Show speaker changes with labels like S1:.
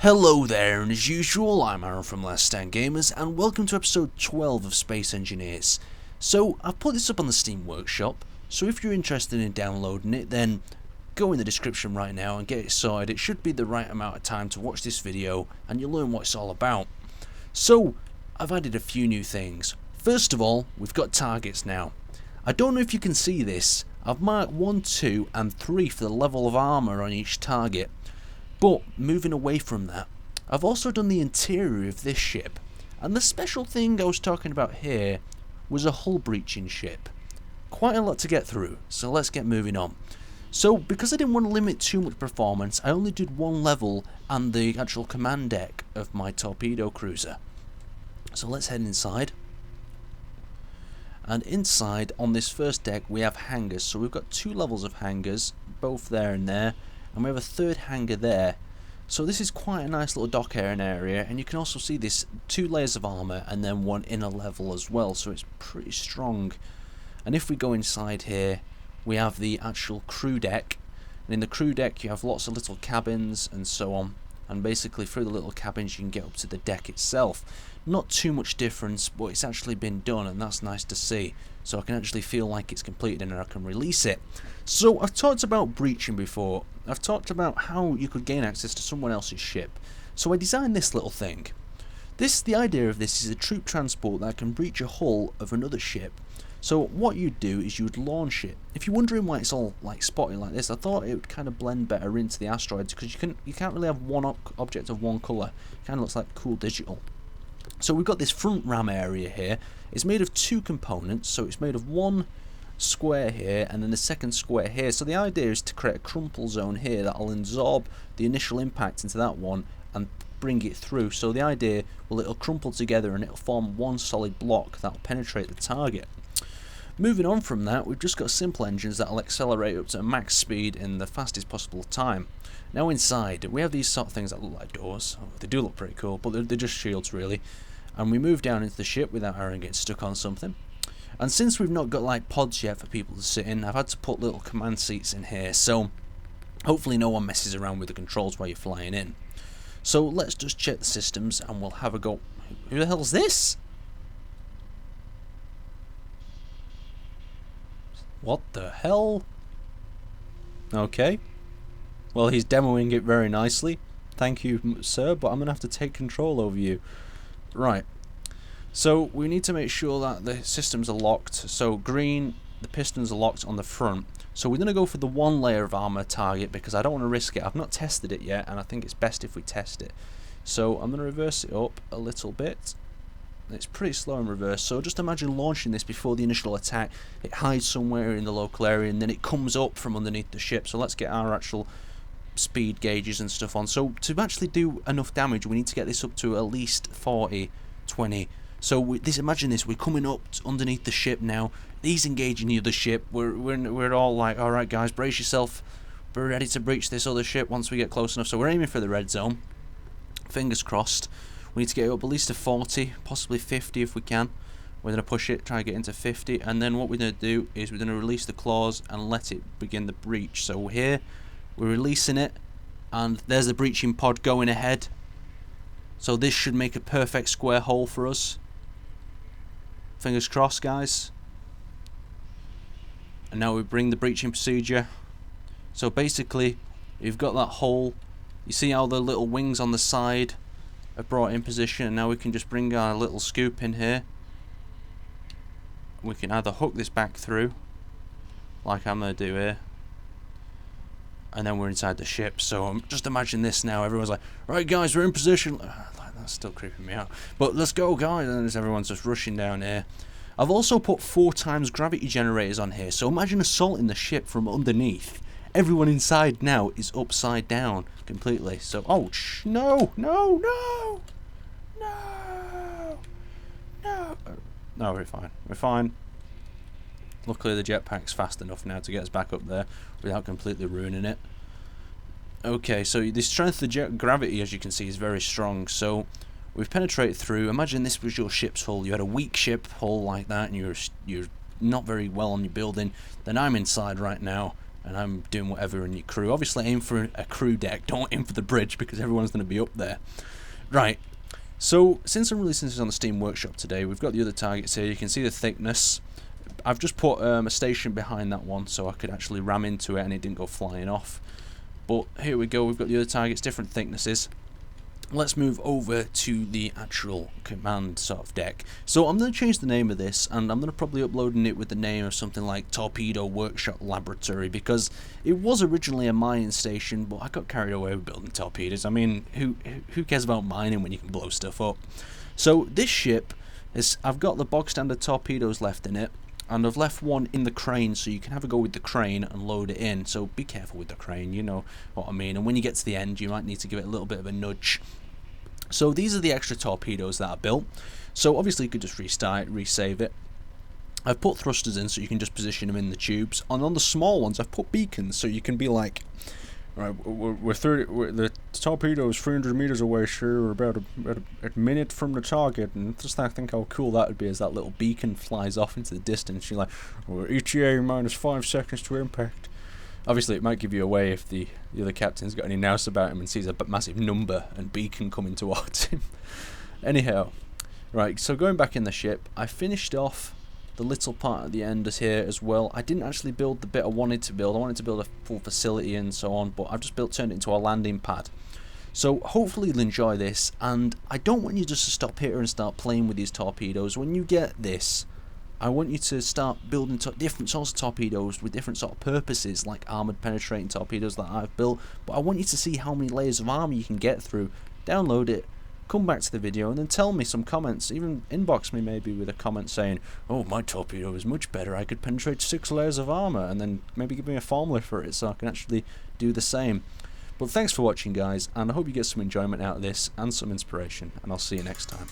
S1: Hello there, and as usual, I'm Aaron from Last Stand Gamers, and welcome to episode 12 of Space Engineers. So, I've put this up on the Steam Workshop, so if you're interested in downloading it, then go in the description right now and get it sorted. It should be the right amount of time to watch this video, and you'll learn what it's all about. So, I've added a few new things. First of all, we've got targets now. I don't know if you can see this, I've marked 1, 2 and 3 for the level of armour on each target. But, moving away from that, I've also done the interior of this ship, and the special thing I was talking about here was a hull breaching ship. Quite a lot to get through, so let's get moving on. So, because I didn't want to limit too much performance, I only did one level and the actual command deck of my torpedo cruiser. So let's head inside. And inside, on this first deck, we have hangars. So we've got 2 levels of hangars, both there and there. And we have a 3rd hangar there. So this is quite a nice little dock area, and you can also see this 2 layers of armour and then 1 inner level as well, so it's pretty strong. And if we go inside here, we have the actual crew deck, and in the crew deck you have lots of little cabins and so on, and basically through the little cabins you can get up to the deck itself. Not too much difference, but it's actually been done, and that's nice to see, so I can actually feel like it's completed and I can release it. So I've talked about breaching before. I've talked about how you could gain access to someone else's ship. So I designed this little thing. The idea of this is a troop transport that can breach a hull of another ship. So what you'd do is you'd launch it. If you're wondering why it's all like spotted like this, I thought it would kind of blend better into the asteroids, because you can't really have one object of one colour. It kind of looks like cool digital. So we've got this front ram area here. It's made of 2 components, so it's made of 1 square here and then the 2nd square here. So the idea is to create a crumple zone here that'll absorb the initial impact into that one and bring it through. So the idea, well, it'll crumple together and it'll form one solid block that'll penetrate the target. Moving on from that, we've just got simple engines that'll accelerate up to max speed in the fastest possible time. Now inside, we have these sort of things that look like doors. Oh, they do look pretty cool, but they're just shields really. And we move down into the ship without Aaron getting stuck on something. And since we've not got like pods yet for people to sit in, I've had to put little command seats in here, so hopefully no one messes around with the controls while you're flying in. So let's just check the systems and we'll have a go. Who the hell's this? What the hell? Okay. Well, he's demoing it very nicely. Thank you, sir, but I'm going to have to take control over you. Right. So we need to make sure that the systems are locked. So green, the pistons are locked on the front. So we're going to go for the 1 layer of armor target because I don't want to risk it. I've not tested it yet, and I think it's best if we test it. So I'm going to reverse it up a little bit. It's pretty slow in reverse. So just imagine launching this before the initial attack. It hides somewhere in the local area, and then it comes up from underneath the ship. So let's get our actual speed gauges and stuff on. So to actually do enough damage, we need to get this up to at least 40, 20. So imagine this, we're coming up underneath the ship now. He's engaging the other ship. We're all like, all right, guys, brace yourself. We're ready to breach this other ship once we get close enough. So we're aiming for the red zone. Fingers crossed. We need to get it up at least to 40, possibly 50 if we can. We're going to push it, try to get into 50, and then what we're going to do is we're going to release the claws and let it begin the breach. So here, we're releasing it, and there's the breaching pod going ahead. So this should make a perfect square hole for us. Fingers crossed, guys. And now we bring the breaching procedure. So basically, you've got that hole. You see how the little wings on the side are brought in position, and now we can just bring our little scoop in here. We can either hook this back through, like I'm going to do here, and then we're inside the ship. So just imagine this now. Everyone's like, right guys, we're in position. That's still creeping me out. But let's go, guys. And everyone's just rushing down here. I've also put 4 times gravity generators on here. So imagine assaulting the ship from underneath. Everyone inside now is upside down completely. So, oh, no. No, we're fine. We're fine. Luckily the jetpack's fast enough now to get us back up there without completely ruining it. Okay, so the strength of the gravity, as you can see, is very strong. So we've penetrated through. Imagine this was your ship's hull. You had a weak ship hull like that, and you're not very well on your building. Then I'm inside right now, and I'm doing whatever in your crew. Obviously aim for a crew deck, don't aim for the bridge because everyone's going to be up there. Right, so since I'm releasing this on the Steam Workshop today, we've got the other targets here. You can see the thickness. I've just put a station behind that one so I could actually ram into it and it didn't go flying off. But here we go, we've got the other targets, different thicknesses. Let's move over to the actual command sort of deck. So I'm going to change the name of this, and I'm going to probably upload it with the name of something like Torpedo Workshop Laboratory, because it was originally a mining station, but I got carried away with building torpedoes. I mean, who cares about mining when you can blow stuff up? So this ship is, I've got the bog standard torpedoes left in it, and I've left one in the crane so you can have a go with the crane and load it in. So be careful with the crane, you know what I mean. And when you get to the end, you might need to give it a little bit of a nudge. So these are the extra torpedoes that I built. So obviously you could just restart it, resave it. I've put thrusters in so you can just position them in the tubes. And on the small ones I've put beacons so you can be like, right, the torpedo is 300 meters away, sure, we're about a minute from the target, and just I think how cool that would be as that little beacon flies off into the distance. You're like, well, ETA minus 5 seconds to impact. Obviously it might give you away if the other captain's got any nous about him and sees a massive number and beacon coming towards him. Anyhow, right, so going back in the ship, I finished off the little part at the end is here as well. I didn't actually build the bit I wanted to build. I wanted to build a full facility and so on, but I've just turned it into a landing pad. So hopefully you'll enjoy this, and I don't want you just to stop here and start playing with these torpedoes. When you get this, I want you to start building different sorts of torpedoes with different sort of purposes, like armoured penetrating torpedoes that I've built, but I want you to see how many layers of armour you can get through. Download it, come back to the video, and then tell me some comments. Even inbox me maybe with a comment saying, oh, my torpedo is much better, I could penetrate 6 layers of armour, and then maybe give me a formula for it so I can actually do the same. But thanks for watching, guys, and I hope you get some enjoyment out of this and some inspiration, and I'll see you next time.